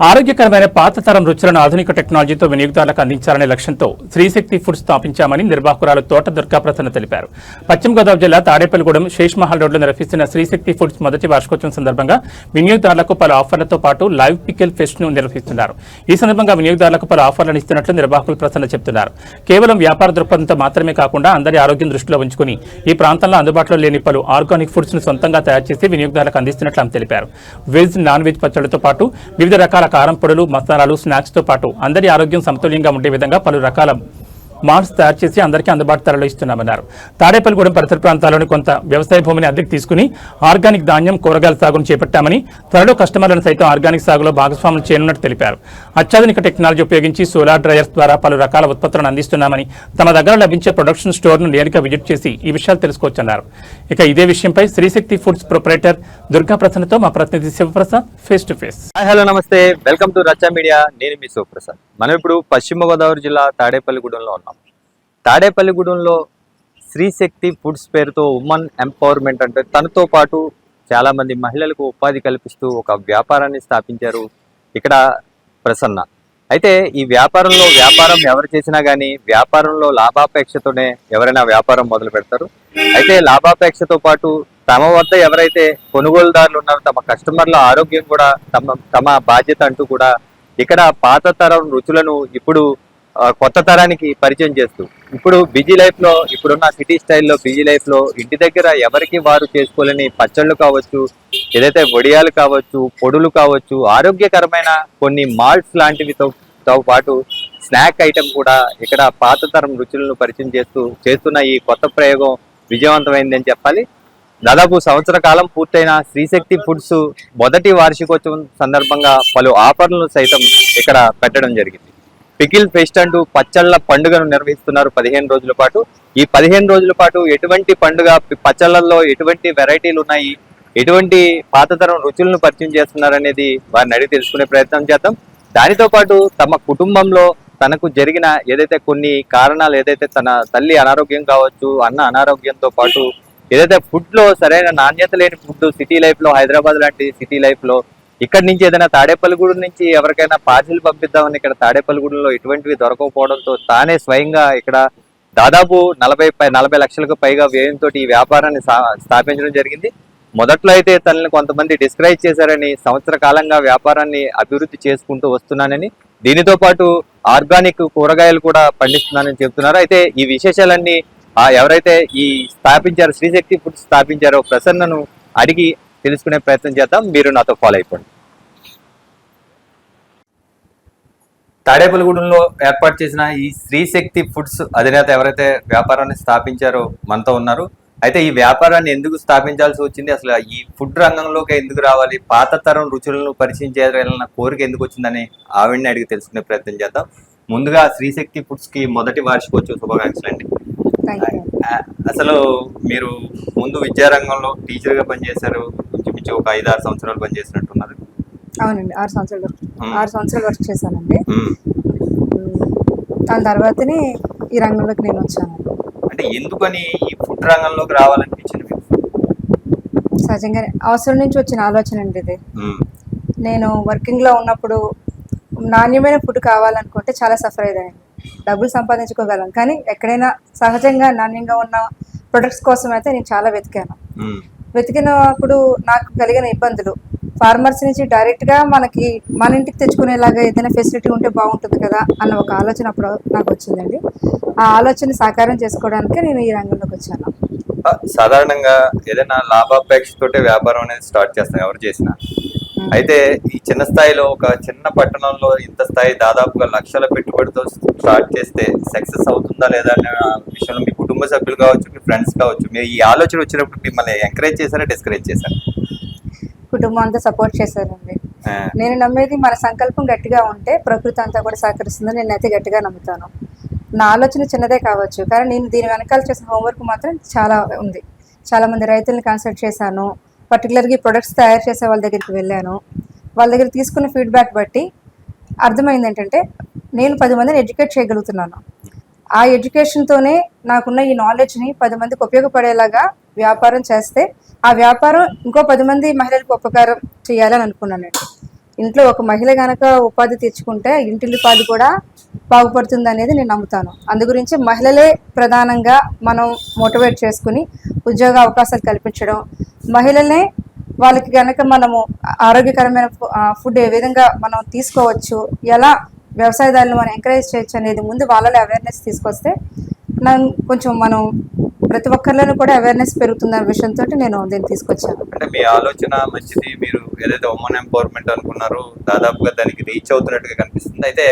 ఆరోగ్యకరమైన పాత తరం రుచులను ఆధునిక టెక్నాలజీతో వినియోగదారులకు అందించాలనే లక్ష్యంతో శ్రీశక్తి ఫుడ్స్ స్థాపించామని నిర్వాహకురాలు తోట దుర్గా ప్రసన్న తెలిపారు. పశ్చిమ గోదావరి జిల్లా తాడేపల్లిగూడెం శేషమహల్ రోడ్లో నిర్వహిస్తున్న శ్రీశక్తి ఫుడ్స్ మొదటి వార్షికోత్సవం సందర్భంగా వినియోగదారులకు పలు ఆఫర్లతో పాటు లైవ్ పికిల్ ఫెస్ట్ ను నిర్వహిస్తున్నారు. ఈ సందర్భంగా వినియోగదారులకు పలు ఆఫర్లను ఇస్తున్నట్లు నిర్వాహకులు ప్రసన్న చెబుతున్నారు. కేవలం వ్యాపార దృక్పథంతో మాత్రమే కాకుండా అందరి ఆరోగ్యం దృష్టిలో ఉంచుకుని ఈ ప్రాంతంలో అందుబాటులో లేని పలు ఆర్గానిక్ ఫుడ్స్ ను సొంతంగా తయారు చేసి వినియోగదారులకు అందిస్తున్నట్లు ఆమె తెలిపారు. వెజ్, నాన్ వెజ్ పచ్చళ్లతో పాటు వివిధ రకాల కారం పొడులు, మసాలాలు, స్నాక్స్ తో పాటు అందరి ఆరోగ్యం సమతుల్యంగా ఉండే విధంగా పలు రకాల మాల్స్ తయారు చేసి అందరికీ అందుబాటు ధరలో ఇస్తున్నామన్నారు. తాడేపల్లిగూడెం పరిసర ప్రాంతాల్లోని కొంత వ్యవసాయ భూమిని అద్దెకు తీసుకుని ఆర్గానిక్ ధాన్యం, కూరగాయల సాగును చేపట్టామని, త్వరలో కస్టమర్లను సైతం ఆర్గానిక్ సాగులో భాగస్వాములు చేయనున్నట్టు తెలిపారు. అత్యాధునిక టెక్నాలజీ ఉపయోగించి సోలార్ డ్రైయర్స్ ద్వారా పలు రకాల ఉత్పత్తులను అందిస్తున్నామని, తమ దగ్గర లభించే ప్రొడక్షన్ స్టోర్ను నేరుగా విజిట్ చేసి ఈ విషయాలు తెలుసుకోవచ్చన్నారు. ఇక ఇదే విషయంపై శ్రీశక్తి ఫుడ్స్ ప్రొపరేటర్ దుర్గా ప్రసన్నతో మా ప్రతినిధి Shivaprasad face to face. Hello, నమస్తే, వెల్కమ్ టు రచ్చా మీడియా. నేను మీ శివప్రసాద్. మనం ఇప్పుడు పశ్చిమ గోదావరి జిల్లా తాడేపల్లిగూడెంలో ఉన్నాం. తాడేపల్లిగూడెంలో శ్రీశక్తి ఫుడ్స్ పేరుతో ఉమెన్ ఎంపవర్మెంట్ అంటే తనతో పాటు చాలా మంది మహిళలకు ఉపాధి కల్పిస్తూ ఒక వ్యాపారాన్ని స్థాపించారు ఇక్కడ ప్రసన్న. అయితే ఈ వ్యాపారం ఎవరు చేసినా కానీ వ్యాపారంలో లాభాపేక్షతోనే ఎవరైనా వ్యాపారం మొదలు పెడతారు. అయితే లాభాపేక్షతో పాటు తమ వద్ద ఎవరైతే కొనుగోలుదారులు ఉన్నారో తమ కస్టమర్ల ఆరోగ్యం కూడా తమ బాధ్యత అంటూ కూడా ఇక్కడ పాత తరం రుచులను ఇప్పుడు కొత్త తరానికి పరిచయం చేస్తూ ఇప్పుడు బిజీ లైఫ్ లో, ఇప్పుడున్న సిటీ స్టైల్లో బిజీ లైఫ్ లో ఇంటి దగ్గర ఎవరికి వారు చేసుకోలేని పచ్చళ్ళు కావచ్చు, ఏదైతే వడియాలు కావచ్చు, పొడులు కావచ్చు, ఆరోగ్యకరమైన కొన్ని మాల్ట్స్ లాంటివితో పాటు స్నాక్ ఐటమ్ కూడా ఇక్కడ పాత తరం రుచులను పరిచయం చేస్తున్న ఈ కొత్త ప్రయోగం విజయవంతమైందని చెప్పాలి. దాదాపు సంవత్సర కాలం పూర్తయిన శ్రీశక్తి ఫుడ్స్ మొదటి వార్షికోత్సవం సందర్భంగా పలు ఆఫర్లను సైతం ఇక్కడ పెట్టడం జరిగింది. పికిల్ ఫెస్ట్ అంటూ పచ్చళ్ల పండుగను నిర్వహిస్తున్నారు 15 రోజుల పాటు. ఈ 15 రోజుల పాటు ఎటువంటి పండుగ, పచ్చళ్లలో ఎటువంటి వెరైటీలు ఉన్నాయి, ఎటువంటి పాతతరం రుచులను పరిచయం చేస్తున్నారు అనేది వారిని అడిగి తెలుసుకునే ప్రయత్నం చేద్దాం. దానితో పాటు తమ కుటుంబంలో తనకు జరిగిన ఏదైతే కొన్ని కారణాలు, ఏదైతే తన తల్లి అనారోగ్యం కావచ్చు, అన్న అనారోగ్యంతో పాటు ఏదైతే ఫుడ్ లో సరైన నాణ్యత లేని ఫుడ్ సిటీ లైఫ్ లో, హైదరాబాద్ లాంటి సిటీ లైఫ్ లో ఇక్కడ నుంచి ఏదైనా తాడేపల్లిగూడెం నుంచి ఎవరికైనా పార్సిల్ పంపిద్దామని ఇక్కడ తాడేపల్లిగూడెంలో ఇటువంటివి దొరకకపోవడంతో తానే స్వయంగా ఇక్కడ దాదాపు 40 లక్షలకు పైగా వ్యయంతో ఈ వ్యాపారాన్ని స్థాపించడం జరిగింది. మొదట్లో అయితే తనని కొంతమంది డిస్కరేజ్ చేశారని, సంవత్సర కాలంగా వ్యాపారాన్ని అభివృద్ధి చేసుకుంటూ వస్తున్నానని, దీనితో పాటు ఆర్గానిక్ కూరగాయలు కూడా పండిస్తున్నానని చెప్తున్నారు. అయితే ఈ విశేషాలన్నీ ఎవరైతే ఈ శ్రీశక్తి ఫుడ్స్ స్థాపించారో ప్రసన్నను అడిగి తెలుసుకునే ప్రయత్నం చేద్దాం. మీరు నాతో ఫాలో అయిపోండి. తాడేపల్లిగూడెంలో ఏర్పాటు చేసిన ఈ శ్రీశక్తి ఫుడ్స్ అధినేత ఎవరైతే వ్యాపారాన్ని స్థాపించారో మనతో ఉన్నారు. అయితే ఈ వ్యాపారాన్ని ఎందుకు స్థాపించాల్సి వచ్చింది, అసలు ఈ ఫుడ్ రంగంలోకి ఎందుకు రావాలి, పాత తరం రుచులను పరిచయం చేయాలన్న కోరిక ఎందుకు వచ్చిందని ఆవిడని అడిగి తెలుసుకునే ప్రయత్నం చేద్దాం. ముందుగా శ్రీశక్తి ఫుడ్స్ కి మొదటి వార్షికోత్సవ శుభాకాంక్షలు అండి. అసలు మీరు ముందు విద్యారంగంలో టీచర్ గా పనిచేశారు, కొంచెం ఒక 5-6 సంవత్సరాలు పనిచేసినట్టున్నారు. అవునండి, 6 సంవత్సరాలు వర్క్ చేశానండి. దాని తర్వాతనే ఈ రంగంలోకి నేను వచ్చాను. అంటే ఎందుకని ఈ ఫుడ్ రంగంలోకి రావాలనిపించింది? సహజంగానే అవసరం నుంచి వచ్చిన ఆలోచన అండి ఇది. నేను వర్కింగ్ లో ఉన్నప్పుడు నాణ్యమైన ఫుడ్ కావాలనుకుంటే చాలా సఫర్ అయ్యేదాన్ని. డబ్బులు సంపాదించుకోగలను, కానీ ఎక్కడైనా సహజంగా నాణ్యంగా ఉన్న ప్రొడక్ట్స్ కోసం అయితే నేను చాలా వెతికినప్పుడు నాకు కలిగిన ఇబ్బందులు, ఫార్మర్స్ నుంచి డైరెక్ట్ గా మన ఇంటికి తెచ్చుకునేలాగా ఏదైనా ఫెసిలిటీ ఉంటే బాగుంటుంది కదా అన్న ఒక ఆలోచన అప్పుడు నాకు వచ్చిందండి. ఆ ఆలోచన సాకారం చేసుకోవడానికి నేను ఈ రంగంలోకి వచ్చాను. సాధారణంగా ఏదైనా లాభాపేక్షతోటే వ్యాపారం అనేది స్టార్ట్ చేస్తాం ఎవరు చేసినా. అయితే ఈ చిన్న స్థాయిలో ఒక చిన్న పట్టణంలో ఇంత స్థాయి దాదాపుగా లక్షల పెట్టుబడితో స్టార్ట్ చేస్తే సక్సెస్ అవుతుందా లేదా అనే విషయంలో మీ కుటుంబ సభ్యులు కావచ్చు, మీ ఫ్రెండ్స్ కావచ్చు, మీరు ఈ ఆలోచన వచ్చినప్పుడు మిమ్మల్ని ఎంకరేజ్ చేశారా, డిస్కరేజ్ చేశారా? కుటుంబం అంతా సపోర్ట్ చేశారండి. నేను నమ్మేది మన సంకల్పం గట్టిగా ఉంటే ప్రకృతి అంతా కూడా సహకరిస్తుందని నేనైతే గట్టిగా నమ్ముతాను. నా ఆలోచన చిన్నదే కావచ్చు, కానీ నేను దీని వెనకాల చేసిన హోంవర్క్ మాత్రం చాలా ఉంది. చాలా మంది రైతులను కన్సల్ట్ చేశాను. పర్టికులర్గా ఈ ప్రొడక్ట్స్ తయారు చేసే వాళ్ళ దగ్గరికి వెళ్ళాను. వాళ్ళ దగ్గర తీసుకున్న ఫీడ్బ్యాక్ బట్టి అర్థమైంది ఏంటంటే నేను 10 మందిని ఎడ్యుకేట్ చేయగలుగుతున్నాను. ఆ ఎడ్యుకేషన్తోనే నాకున్న ఈ నాలెడ్జ్ని 10 మందికి ఉపయోగపడేలాగా వ్యాపారం చేస్తే ఆ వ్యాపారం ఇంకో 10 మంది మహిళలకు ఉపకారం చేయాలని అనుకున్నానండి. ఇంట్లో ఒక మహిళ గనక ఉపాధి తెచ్చుకుంటే ఇంటిల్లిపాది కూడా బాగుపడుతుంది అనేది నేను నమ్ముతాను. అందు గురించి మహిళలే ప్రధానంగా మనం మోటివేట్ చేసుకుని ఉద్యోగ అవకాశాలు కల్పించడం, మహిళలనే వాళ్ళకి గనక మనము ఆరోగ్యకరమైన ఫుడ్ ఏ విధంగా మనం తీసుకోవచ్చు, ఎలా వ్యవసాయదారులు మనం ఎంకరేజ్ చేయొచ్చు అనేది ముందు వాళ్ళలో అవేర్నెస్ తీసుకొస్తే కొంచెం మనం ప్రతి ఒక్కరిలోనూ కూడా అవేర్నెస్ పెరుగుతుందనే విషయంతో నేను దీన్ని తీసుకొచ్చాను. అంటే మీ ఆలోచన మంచిది. మీరు ఏదైతే ఉమెన్ ఎంపవర్మెంట్ అనుకున్నారో దాదాపుగా దానికి రీచ్ అవుతున్నట్టుగా కనిపిస్తుంది. అయితే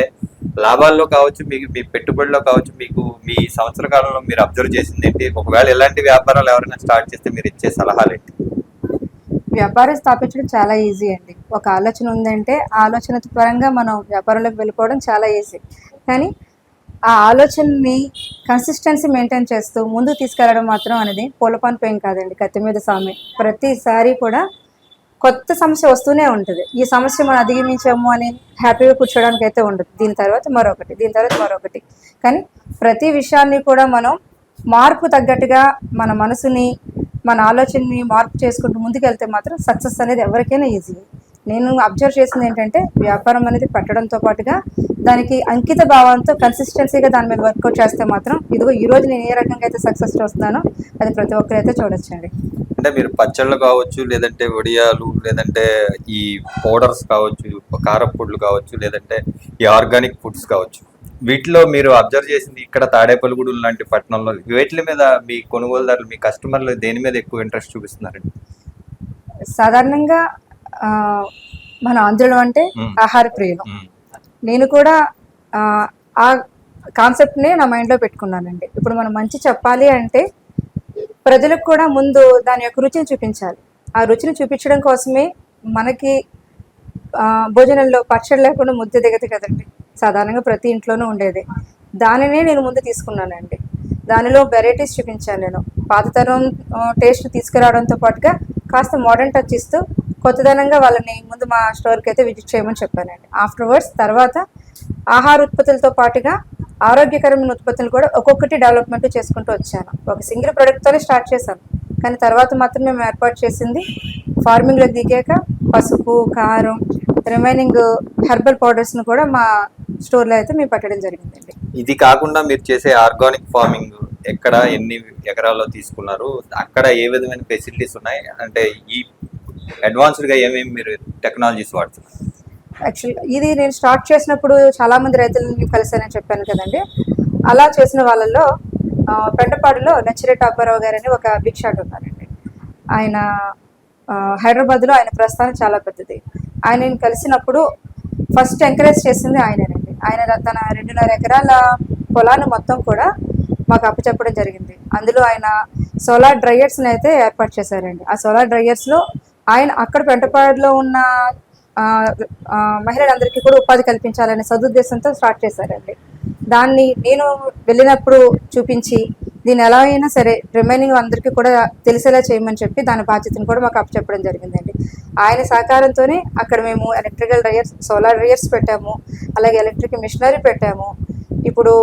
లాభాల్లో కావచ్చు, మీకు మీ పెట్టుబడిలో కావచ్చు, మీకు మీ సంవత్సర కాలంలో మీరు అబ్జర్వ్ చేసింది ఏంటి? ఒకవేళ ఎలాంటి వ్యాపారాలు ఎవరైనా స్టార్ట్ చేస్తే మీరు ఇచ్చే సలహాలు ఏంటి? వ్యాపారం స్థాపించడం చాలా ఈజీ అండి. ఒక ఆలోచన ఉందంటే ఆలోచన పరంగా మనం వ్యాపారంలోకి వెళ్ళిపోవడం చాలా ఈజీ. కానీ ఆ ఆలోచనని కన్సిస్టెన్సీ మెయింటైన్ చేస్తూ ముందుకు తీసుకెళ్ళడం మాత్రం అనేది పూలపాన్ పెయిన్ కాదండి, కత్తి మీద సామే. ప్రతిసారి కూడా కొత్త సమస్య వస్తూనే ఉంటుంది. ఈ సమస్య మనం అధిగమించాము అని హ్యాపీగా కూర్చోడానికి అయితే ఉండదు. దీని తర్వాత మరొకటి, దీని తర్వాత మరొకటి. కానీ ప్రతి విషయాన్ని కూడా మనం మార్పు తగ్గట్టుగా మన మనసుని, మన ఆలోచనని మార్పు చేసుకుంటూ ముందుకెళ్తే మాత్రం సక్సెస్ అనేది ఎవరికైనా ఈజీ. నేను అబ్జర్వ్ చేసింది ఏంటంటే వ్యాపారం అనేది పెట్టడంతో పాటుగా దానికి అంకిత భావంతో కన్సిస్టెన్సీగా దాని మీద వర్కౌట్ చేస్తే మాత్రం ఇదిగో ఈ రోజు నేను ఏ రకంగా అయితే సక్సెస్ చూస్తానో అది ప్రతి ఒక్కరైతే చూడొచ్చండి. అంటే మీరు పచ్చళ్ళు కావచ్చు, లేదంటే వడియాలు, లేదంటే ఈ పౌడర్స్ కావచ్చు, కారపొడులు కావచ్చు, లేదంటే ఈ ఆర్గానిక్ ఫుడ్స్ కావచ్చు, వీటిలో మీరు అబ్జర్వ్ చేసింది ఇక్కడ తాడేపల్లిగూడెం లాంటి పట్టణంలో వీటి మీద మీ కొనుగోలుదారులు, మీ కస్టమర్లు దేని మీద ఎక్కువ ఇంట్రెస్ట్ చూపిస్తున్నారండి? సాధారణంగా మన ఆంధ్రులు అంటే ఆహార ప్రియులు. నేను కూడా ఆ కాన్సెప్ట్ని నా మైండ్లో పెట్టుకున్నానండి. ఇప్పుడు మనం మంచి చెప్పాలి అంటే ప్రజలకు కూడా ముందు దాని యొక్క రుచిని చూపించాలి. ఆ రుచిని చూపించడం కోసమే మనకి భోజనంలో పచ్చడి లేకుండా ముద్ద దిగదు కదండి, సాధారణంగా ప్రతి ఇంట్లోనూ ఉండేది. దానినే నేను ముందు తీసుకున్నానండి. దానిలో వెరైటీస్ చూపించాను. నేను పాతతరం టేస్ట్ తీసుకురావడంతో పాటుగా కాస్త మోడర్న్ టచ్ ఇస్తూ కొత్తదనంగా వాళ్ళని ముందు మా స్టోర్కి అయితే విజిట్ చేయమని చెప్పానండి. ఆఫ్టర్వర్డ్స్ తర్వాత ఆహార ఉత్పత్తులతో పాటుగా ఆరోగ్యకరమైన ఉత్పత్తులు కూడా ఒక్కొక్కటి డెవలప్మెంట్ చేసుకుంటూ వచ్చాను. ఒక సింగిల్ ప్రోడక్ట్తోనే స్టార్ట్ చేశాను, కానీ తర్వాత మాత్రం మేము ఏర్పాటు చేసింది ఫార్మింగ్లో దిగాక పసుపు, కారం, రిమైనింగ్ హెర్బల్ పౌడర్స్ను కూడా మా స్టోర్లో అయితే మేము పెట్టడం జరిగిందండి. ఇది కాకుండా మీరు చేసే ఆర్గానిక్ ఫార్మింగ్ ఎక్కడ, ఎన్ని ఎకరాల్లో తీసుకున్నారు, అక్కడ ఏ విధమైన ఫెసిలిటీస్ ఉన్నాయి, అంటే ఈ అడ్వాన్స్డ్గా ఏమేమి మీరు టెక్నాలజీస్ వాడుతున్నారు? యాక్చువల్గా ఇది నేను స్టార్ట్ చేసినప్పుడు చాలామంది రైతులను కలిసానని చెప్పాను కదండి. అలా చేసిన వాళ్ళల్లో పెంటపాడులో నచ్చిరెడ్డి అప్పారావు గారు అని ఒక బిగ్ షాట్ ఉన్నారండి. ఆయన హైదరాబాద్లో ఆయన ప్రస్థానం చాలా పెద్దది. ఆయనని కలిసినప్పుడు ఫస్ట్ ఎంకరేజ్ చేసింది ఆయనేనండి. ఆయన తన 2.5 ఎకరాల పొలాన్ని మొత్తం కూడా మాకు అప్పచెప్పడం జరిగింది. అందులో ఆయన సోలార్ డ్రైయర్స్ని అయితే ఏర్పాటు చేశారండి. ఆ సోలార్ డ్రైయర్స్లో ఆయన అక్కడ పెంటపాడులో ఉన్న మహిళలందరికీ కూడా ఉపాధి కల్పించాలనే సదుద్దేశంతో స్టార్ట్ చేశారండి. దాన్ని నేను వెళ్ళినప్పుడు చూపించి దీన్ని ఎలా అయినా సరే రిమైనింగ్ అందరికీ కూడా తెలిసేలా చేయమని చెప్పి దాని బాధ్యతను కూడా మాకు అప్పచెప్పడం జరిగిందండి. ఆయన సహకారంతోనే అక్కడ మేము ఎలక్ట్రికల్ డ్రైయర్స్, సోలార్ డ్రైయర్స్ పెట్టాము, అలాగే ఎలక్ట్రిక్ మిషనరీ పెట్టాము. ఇప్పుడు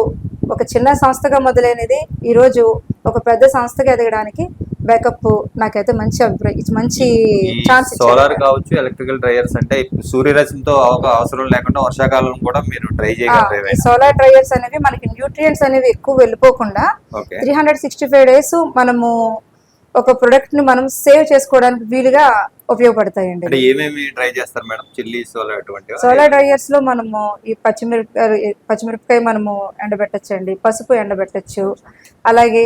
ఒక చిన్న సంస్థగా మొదలైనది ఈరోజు ఒక పెద్ద సంస్థగా ఎదగడానికి బ్యాకప్ నాకైతే మంచి అభిప్రాయం, మంచి ఛాన్స్. సోలార్ కావచ్చు, ఎలక్ట్రికల్ డ్రైయర్స్ అంటే సూర్యరశ్మితో అవసరం లేకుండా వర్షాకాలం కూడా మీరు డ్రై చేయగలరు. సోలార్ డ్రైయర్స్ అనేవి మనకి న్యూట్రియంట్స్ అనేవి ఎక్కువ వెళ్ళిపోకుండా 365 days మనము ఒక ప్రొడక్ట్ ని మనం సేవ్ చేసుకోవడానికి వీలుగా ఉపయోగపడతాయండి. ఏమేమి డ్రై చేస్తారు మేడం? చిల్లీ, సోలార్ డ్రైయర్స్ లో మనము ఈ పచ్చిమిరపకాయ మనము ఎండబెట్టచ్చండి, పసుపు ఎండబెట్టచ్చు, అలాగే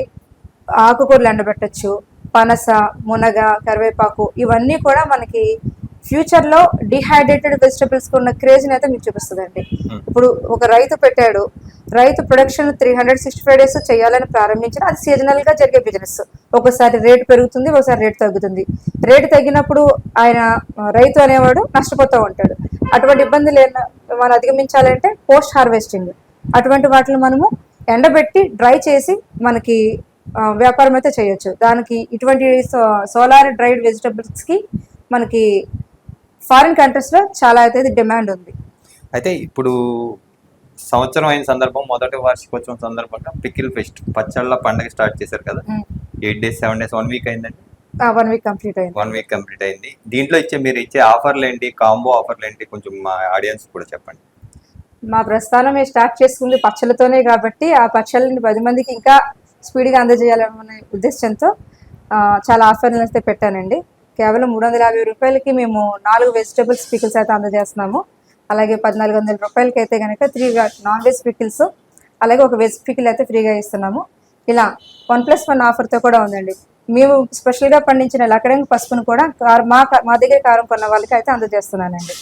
ఆకుకూరలు ఎండబెట్టచ్చు, పనస, మునగ, కరివేపాకు, ఇవన్నీ కూడా మనకి ఫ్యూచర్లో డిహైడ్రేటెడ్ వెజిటబుల్స్కి ఉన్న క్రేజ్ని అయితే మీకు చూపిస్తుందండి. ఇప్పుడు ఒక రైతు పెట్టాడు, రైతు ప్రొడక్షన్ 365 days చేయాలని ప్రారంభించిన అది సీజనల్గా జరిగే బిజినెస్. ఒకసారి రేటు పెరుగుతుంది, ఒకసారి రేటు తగ్గుతుంది. రేటు తగ్గినప్పుడు ఆయన రైతు అనేవాడు నష్టపోతూ ఉంటాడు. అటువంటి ఇబ్బందులు మనం అధిగమించాలంటే పోస్ట్ హార్వెస్టింగ్ అటువంటి వాటిని మనము ఎండబెట్టి డ్రై చేసి మనకి వ్యాపారం అయితే చేయొచ్చు. దానికి ఇటువంటి సోలార్ డ్రైడ్ వెజిటబుల్స్కి మనకి ఫారిన్ కంట్రీస్లో చాలా అయితే డిమాండ్ ఉంది. అయితే ఇప్పుడు సంవత్సరం అయిన సందర్భం, మొదటి వార్షికోత్సవం సందర్భంగా పికిల్ ఫెస్ట్, పచ్చళ్ళ పండుగ స్టార్ట్ చేశారు కదా. 8 days 7 days 1 week అయిందండి. 1 వీక్ కంప్లీట్ అయింది. 1 వీక్ కంప్లీట్ అయింది. దీంట్లో మీరు ఇచ్చే ఆఫర్లు ఏంటి, కాంబో ఆఫర్లు ఏంటి, కొంచెం మా ఆడియన్స్ కూడా చెప్పండి. మా ప్రస్థానం మేము స్టార్ట్ చేసుకుంది పచ్చళ్ళతోనే కాబట్టి ఆ పచ్చళ్ళని 10 మందికి ఇంకా స్పీడ్గా అందజేయాలనే ఉద్దేశంతో చాలా ఆఫర్లు అయితే పెట్టానండి. కేవలం 350 రూపాయలకి మేము 4 వెజిటబుల్స్ పికిల్స్ అయితే అందజేస్తున్నాము. అలాగే 1400 రూపాయలకి అయితే కనుక 3 నాన్ వెజ్ పికిల్స్, అలాగే ఒక వెజ్ పికిల్ అయితే ఫ్రీగా ఇస్తున్నాము. ఇలా 1+1 ఆఫర్తో కూడా ఉందండి. మేము స్పెషల్గా పండించిన లక్కడంగి పసుపును కూడా మా దగ్గర కారం కొన్న వాళ్ళకి అయితే అందజేస్తున్నానండి.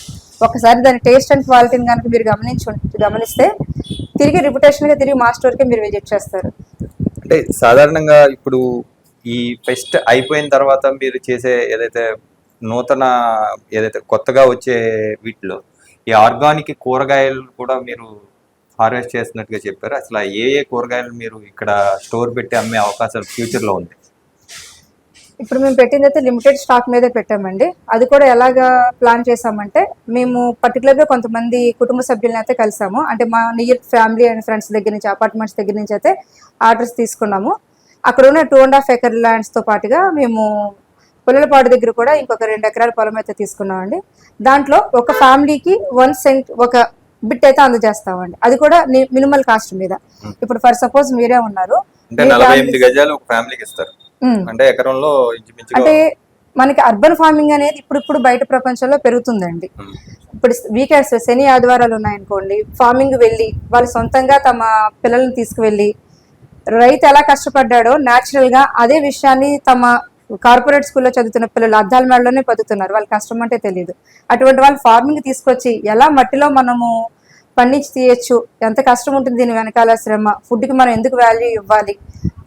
ఒకసారి దాని టేస్ట్ అండ్ క్వాలిటీని కనుక మీరు గమనిస్తే తిరిగి రిపిటేషన్గా తిరిగి మా స్టోర్కి మీరు విజిట్ చేస్తారు. అంటే సాధారణంగా ఇప్పుడు ఈ ఫెస్ట్ అయిపోయిన తర్వాత మీరు చేసే ఏదైతే కొత్తగా వచ్చే వీటిలో ఈ ఆర్గానిక్ కూరగాయలు కూడా మీరు హార్వెస్ట్ చేస్తున్నట్టుగా చెప్పారు. అసలు ఏ కూరగాయలు మీరు ఇక్కడ స్టోర్ పెట్టి అమ్మే అవకాశాలు ఫ్యూచర్లో ఉంది? ఇప్పుడు మేము పెట్టింది అయితే లిమిటెడ్ స్టాక్ మీదే పెట్టామండి. అది కూడా ఎలాగా ప్లాన్ చేసామంటే, మేము పర్టికులర్గా కొంతమంది కుటుంబ సభ్యులను అయితే కలిసాము. అంటే మా నియర్ ఫ్యామిలీ అండ్ ఫ్రెండ్స్ దగ్గర నుంచి, అపార్ట్మెంట్స్ దగ్గర నుంచి అయితే ఆర్డర్స్ తీసుకున్నాము. అక్కడ ఉన్న 2.5 ఎకర్ ల్యాండ్స్తో పాటుగా మేము పుల్లలపాడు దగ్గర కూడా ఇంకొక 2 ఎకరాల పొలం అయితే తీసుకున్నామండి. దాంట్లో ఒక ఫ్యామిలీకి 1 సెంట్ ఒక బిట్ అయితే అందజేస్తామండి. అది కూడా మినిమల్ కాస్ట్ మీద. ఇప్పుడు ఫర్ సపోజ్ మీరే ఉన్నారు, అంటే 48 గజాలు ఒక ఫ్యామిలీకి ఇస్తారు. అంటే ఎకరంలో అంటే మనకి అర్బన్ ఫార్మింగ్ అనేది ఇప్పుడు బయట ప్రపంచంలో పెరుగుతుందండి. ఇప్పుడు వీకెండ్స్ శని ఆదివారాలు ఉన్నాయనుకోండి, ఫార్మింగ్ వెళ్ళి వాళ్ళు సొంతంగా తమ పిల్లల్ని తీసుకువెళ్ళి రైతు ఎలా కష్టపడ్డాడో న్యాచురల్ గా అదే విషయాన్ని తమ కార్పొరేట్ స్కూల్లో చదువుతున్న పిల్లలు అద్దాల మేడలోనే బతుకుతున్నారు. వాళ్ళ కష్టం అంటే తెలియదు. అటువంటి వాళ్ళు ఫార్మింగ్ తీసుకొచ్చి ఎలా మట్టిలో మనము పండించి తీయచ్చు, ఎంత కష్టం ఉంటుంది దీని వెనకాల శ్రమ, ఫుడ్కి మనం ఎందుకు వాల్యూ ఇవ్వాలి,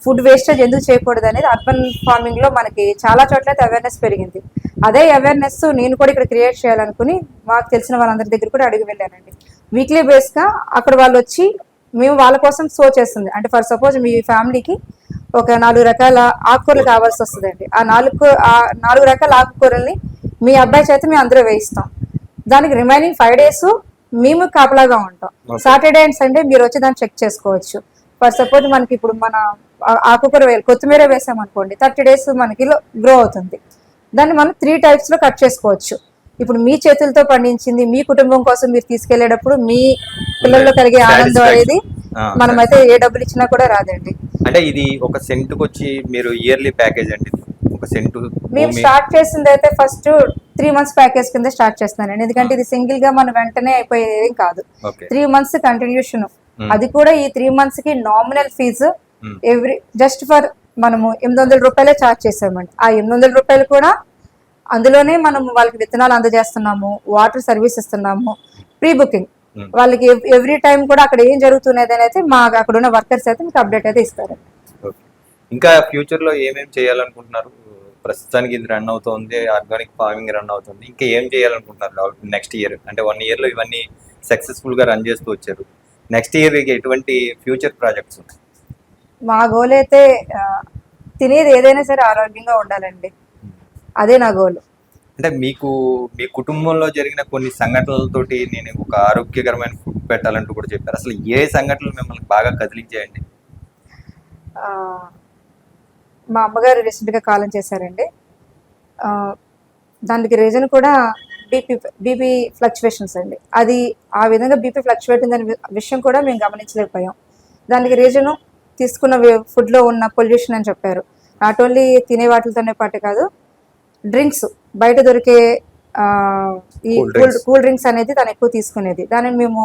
ఫుడ్ వేస్టేజ్ ఎందుకు చేయకూడదు అనేది అర్బన్ ఫార్మింగ్ లో మనకి చాలా చోట్ల అయితే అవేర్నెస్ పెరిగింది. అదే అవేర్నెస్ నేను కూడా ఇక్కడ క్రియేట్ చేయాలనుకుని మాకు తెలిసిన వాళ్ళందరి దగ్గర కూడా అడిగి వెళ్ళానండి. వీక్లీ బేస్ గా అక్కడ వాళ్ళు వచ్చి మేము వాళ్ళ కోసం సో చేస్తుంది. అంటే ఫర్ సపోజ్ మీ ఫ్యామిలీకి ఒక 4 రకాల ఆకుకూరలు కావాల్సి వస్తుందండి. ఆ 4 రకాల ఆకుకూరల్ని మీ అబ్బాయి చేత మేము అందరూ వేయిస్తాం. దానికి రిమైనింగ్ 5 days మేము కాపలాగా ఉంటాం. సాటర్డే అండ్ సండే మీరు వచ్చి దాన్ని చెక్ చేసుకోవచ్చు. ఫర్ సపోజ్ మనకి ఇప్పుడు మన ఆకుకూర కొత్తిమీర వేసామనుకోండి, 30 days మనకి గ్రో అవుతుంది. దాన్ని మనం 3 types లో కట్ చేసుకోవచ్చు. ఇప్పుడు మీ చేతులతో పండించింది మీ కుటుంబం కోసం మీరు తీసుకెళ్లేటప్పుడు మీ పిల్లల్లో కలిగే ఆనందం అనేది మనమైతే ఏ డబ్బులు ఇచ్చినా కూడా రాదండి. అంటే ఇది ఒక సెంటుకి వచ్చి మీరు ఇయర్లీ ప్యాకేజ్ అండి, ఒక సెంటు మేము స్టార్ట్ చేసింది అయితే ఫస్ట్ 3 months ప్యాకేజ్ కింద స్టార్ట్ చేస్తున్నానండి. ఎందుకంటే ఇది సింగిల్ గా మనం వెంటనే అయిపోయేది కాదు. 3 months కంటిన్యూషన్. అది కూడా ఈ 3 months కి నామినల్ ఫీజు జస్ట్ ఫర్ మనము 800 రూపాయలే ఛార్జ్ చేసామండి. ఆ 800 రూపాయలు కూడా అందులోనే మనం వాళ్ళకి విత్తనాలు అందజేస్తున్నాము, వాటర్ సర్వీస్ ఇస్తున్నాము, ప్రీ బుకింగ్ వాళ్ళకి ఎవ్రీ టైం కూడా అక్కడ ఏం జరుగుతున్నది అయితే మా అక్కడ ఉన్న వర్కర్స్ అయితే మీకు అప్డేట్ అయితే ఇస్తారు. ఇంకా ఫ్యూచర్ లో ఏమేమి చేయాలనుకుంటున్నారు? ప్రస్తుతానికి ఇది రన్ అవుతుంది, ఆర్గానిక్ ఫార్మింగ్ రన్ అవుతుంది. ఇంకా ఏం చేయాలనుకుంటున్నారు నెక్స్ట్ ఇయర్? అంటే 1 year లో ఇవన్నీ సక్సెస్ఫుల్ గా రన్ చేస్తూ వచ్చారు. నెక్స్ట్ ఇయర్ ఎటువంటి ఫ్యూచర్ ప్రాజెక్ట్స్ ఉన్నాయి? మా గోల్ అయితే తినేది ఏదైనా సరే ఆరోగ్యంగా ఉండాలండి. అదే నా గోల్. అంటే మీకు మీ కుటుంబంలో జరిగిన కొన్ని సంఘటనలతోటి నేను ఒక ఆరోగ్యకరమైన ఫుడ్ పెట్టాలంటూ కూడా చెప్పారు. అసలు ఏ సంఘటనలు మిమ్మల్ని బాగా కదిలించాయండి? మా అమ్మగారు రీసెంట్గా కాలం చేశారండి. దానికి రీజన్ కూడా బీపీ ఫ్లక్చువేషన్స్ అండి. అది ఆ విధంగా బీపీ ఫ్లక్చువేట్ అనే విషయం కూడా మేము గమనించలేకపోయాం. దానికి రీజను తీసుకున్న ఫుడ్లో ఉన్న పొల్యూషన్ అని చెప్పారు. నాట్ ఓన్లీ తినే వాటితోనే పాటు కాదు, డ్రింక్స్ బయట దొరికే ఈ కూల్ డ్రింక్స్ అనేది తను ఎక్కువ తీసుకునేది. దానిని మేము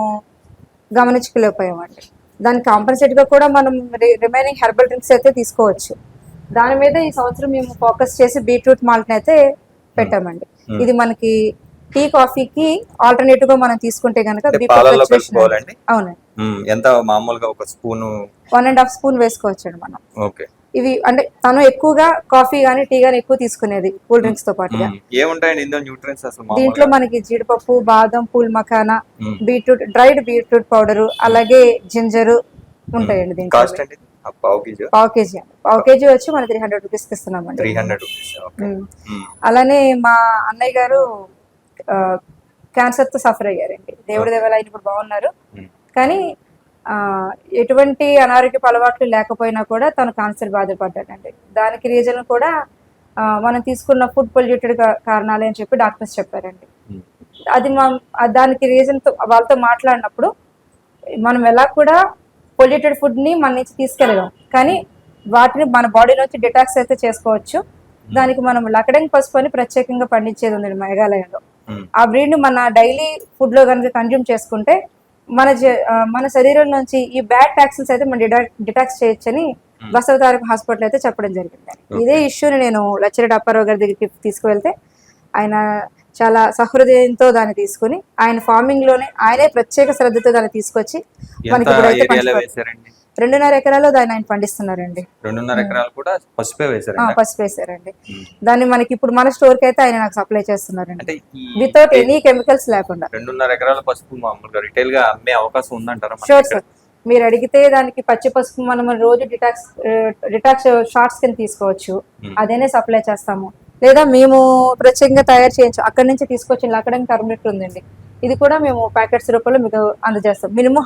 గమనించలేకపోయామండి. దానికి కాంపన్సేట్గా కూడా మనం రిమైనింగ్ హెర్బల్ డ్రింక్స్ అయితే తీసుకోవచ్చు. దాని మీద ఈ సంవత్సరం మేము ఫోకస్ చేసి బీట్రూట్ మాల్ట్ని అయితే పెట్టామండి. ఇది మనకి టీ కాఫీకి ఆల్టర్నేటివ్ గా మనం తీసుకుంటే కనుక అవునండి. ఎంత మామూలుగా ఒక స్పూన్ 1.5 స్పూన్ వేసుకోవచ్చండి మనం. ఓకే. ఇవి అంటే తను ఎక్కువగా కాఫీ గానీ టీ గానీ ఎక్కువ తీసుకునేది కూల్ డ్రింక్స్ తో పాటుగా. ఏముంటాయండి ఇందులో న్యూట్రియన్స్ అసలు? దీంట్లో మనకి జీడిపప్పు, బాదం, pool makhana, beetroot, dried beetroot powder, అలాగే జింజర్ ఉంటాయండి. దీంట్లో పావు కేజీ వచ్చి మన 300 రూపీస్ కి ఇస్తున్నామండి. 300 రూపీస్. అలానే మా అన్నయ్య గారు క్యాన్సర్ తో సఫర్ అయ్యారండి. దేవుడి దేవాలయం ఆయన ఇప్పుడు బాగున్నారు. కానీ ఎటువంటి అనారోగ్యపు అలవాట్లు లేకపోయినా కూడా తను క్యాన్సర్ బాధపడ్డాడండి. దానికి రీజన్ కూడా మనం తీసుకున్న ఫుడ్ పొల్యూటెడ్ కారణాలే అని చెప్పి డాక్టర్స్ చెప్పారండి. అది దానికి రీజన్తో వాళ్ళతో మాట్లాడినప్పుడు మనం ఎలా కూడా పొల్యూటెడ్ ఫుడ్ని మన నుంచి తీసుకెళ్ళలేం, కానీ వాటిని మన బాడీలోంచి డిటాక్స్ అయితే చేసుకోవచ్చు. దానికి మనం లకడంగ్ పసుపు అని ప్రత్యేకంగా పండించేది ఉంది మేఘాలయంలో. ఆ బ్రీడ్ని మన డైలీ ఫుడ్లో కనుక కన్జ్యూమ్ చేసుకుంటే మన శరీరంలోంచి ఈ బ్యాడ్ టాక్సిన్స్ అయితే మనం డిటాక్స్ చేయొచ్చని బసవతారక హాస్పిటల్ అయితే చెప్పడం జరిగింది. ఇదే ఇష్యూని నేను లచ్చిరెడ్డి అప్పారావు గారి దగ్గరికి తీసుకువెళ్తే ఆయన చాలా సహృదయంతో దాన్ని తీసుకుని ఆయన ఫార్మింగ్ లోనే ఆయనే ప్రత్యేక శ్రద్ధతో దాన్ని తీసుకొచ్చి మనకి ఇప్పుడైతే 2.5 ఎకరాల్లో దాన్ని ఆయన పండిస్తున్నారండి. 2.5 ఎకరాలు కూడా పసుపు వేసారండి. దాన్ని మనకి ఇప్పుడు మన స్టోర్ కి అయితే ఆయన నాకు సప్లై చేస్తున్నారండి, వితౌట్ ఎనీ కెమికల్స్ లేకుండా. 2.5 ఎకరాల పసుపు మామూలుగా రిటైల్ గా అమ్మే అవకాశం ఉందంటారా? షూర్ సార్, మీరు అడిగితే దానికి పచ్చి పసుపు మనం రోజు డిటాక్స్ షార్ట్స్ కింద తీసుకోవచ్చు, అదేనే సప్లై చేస్తాము. లేదా మేము ప్రత్యేకంగా తయారు చేయొచ్చు, అక్కడి నుంచి తీసుకొచ్చిన లకడంగ్ టర్మరిక్ ఉందండి, ఇది కూడా మేము ప్యాకెట్స్ రూపంలో మీకు అందజేస్తాం. మినిమం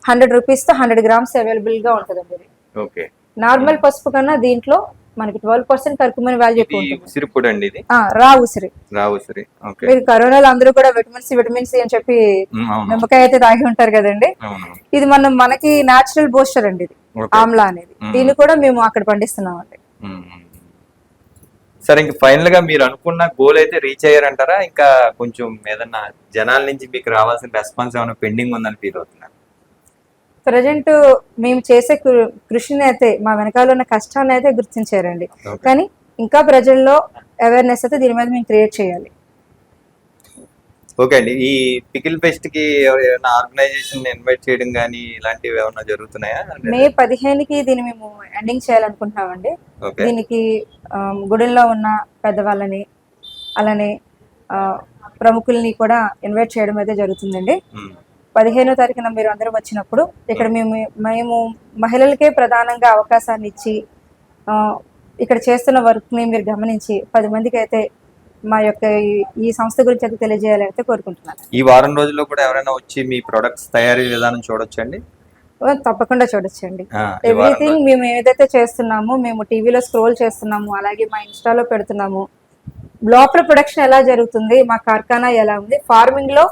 100 రూపీస్తో 100 గ్రామ్స్ అవైలబుల్ గా ఉంటుందండి. ఇది నార్మల్ పసుపు కన్నా దీంట్లో మనకి 12% కర్కుమిన్ వాల్యూ ఎక్కువ ఉంటుంది. రా ఉసిరి. మీరు కరోనాలో అందరూ కూడా విటమిన్ సి అని చెప్పి నిమ్మకాయ అయితే తాగి ఉంటారు కదండి, ఇది మనకి న్యాచురల్ బూస్టర్ అండి, ఇది ఆమ్లా అనేది. దీన్ని కూడా మేము అక్కడ పండిస్తున్నాం అండి. సరే, ఇంక ఫైనల్ గా మీరు అనుకున్న గోల్ అయితే రీచ్ అయ్యారంటారా? ఇంకా కొంచెం ఏదన్నా జనాల నుంచి మీకు రావాల్సిన రెస్పాన్స్ ఏమైనా పెండింగ్ ఉందని ఫీల్ అవుతున్నారు? ప్రజెంట్ మేము చేసే కృషిని అయితే, మా వెనకాల ఉన్న కష్టాన్ని అయితే గుర్తించారండి, కానీ ఇంకా ప్రజల్లో అవేర్నెస్ అయితే దీని మీద మేము క్రియేట్ చేయాలి. ఓకే అండి, ఈ పికిల్ ఫెస్ట్ కి ఏమైనా ఆర్గనైజేషన్ ఇన్వైట్ చేయడం కానీ ఇలాంటివి ఏమైనా జరుగుతున్నాయా? మే 15కి దీన్ని మేము ఎండింగ్ చేయాలనుకుంటున్నామండి. దీనికి గుడిలో ఉన్న పెద్దవాళ్ళని అలానే ప్రముఖుల్ని కూడా ఇన్వైట్ చేయడం అయితే జరుగుతుందండి. 15వ తారీఖున మీరు అందరూ వచ్చినప్పుడు ఇక్కడ మేము మహిళలకే ప్రధానంగా అవకాశాన్ని ఇచ్చి ఇక్కడ చేస్తున్న వర్క్ని మీరు గమనించి 10 మందికి అయితే మా యొక్క ఈ సంస్థ గురించి అయితే తెలియజేయాలని అయితే కోరుకుంటున్నాను. ఈ వారం రోజుల్లో కూడా ఎవరైనా వచ్చి మీ ప్రొడక్ట్స్ తయారీ విధానం చూడొచ్చండి? తప్పకుండా చూడొచ్చండి. ఎవ్రీథింగ్ మేము ఏదైతే చేస్తున్నామో, మేము టీవీలో స్క్రోల్ చేస్తున్నాము, అలాగే మా ఇన్స్టాలో పెడుతున్నాము. లోపల ప్రొడక్షన్ ఎలా జరుగుతుంది, మా కార్ఖానా ఎలా ఉంది, ఫార్మింగ్ లో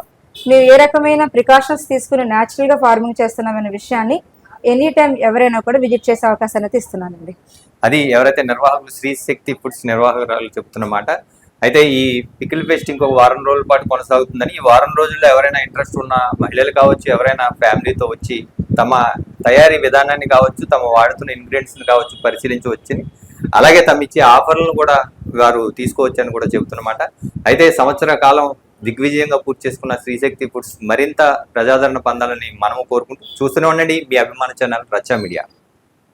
మేము ఏ రకమైన ప్రికాషన్స్ తీసుకుని న్యాచురల్ గా ఫార్మింగ్ చేస్తున్నామనే విషయాన్ని ఎనీ టైం ఎవరైనా కూడా విజిట్ చేసే అవకాశాన్ని అయితే ఇస్తున్నానండి. అది ఎవరైతే నిర్వాహకులు శ్రీ శక్తి ఫుడ్స్ నిర్వాహకురాలు చెప్తున్నమాట. అయితే ఈ పికిల్ ఫెస్ట్ ఇంకొక వారం రోజుల పాటు కొనసాగుతుందని, ఈ వారం రోజుల్లో ఎవరైనా ఇంట్రెస్ట్ ఉన్న మహిళలు కావచ్చు, ఎవరైనా ఫ్యామిలీతో వచ్చి తమ తయారీ విధానాన్ని కావచ్చు, తమ వాడుతున్న ఇంగ్రీడియంట్స్ని కావచ్చు పరిశీలించవచ్చు, అలాగే తమ ఇచ్చే ఆఫర్లను కూడా వారు తీసుకోవచ్చు అని కూడా చెబుతున్నమాట. అయితే సంవత్సర కాలం దిగ్విజయంగా పూర్తి చేసుకున్న శ్రీశక్తి ఫుడ్స్ మరింత ప్రజాదరణ పొందాలని మనము కోరుకుంటూ చూస్తూనే ఉండండి మీ అభిమాన ఛానల్ రచ్చా మీడియా.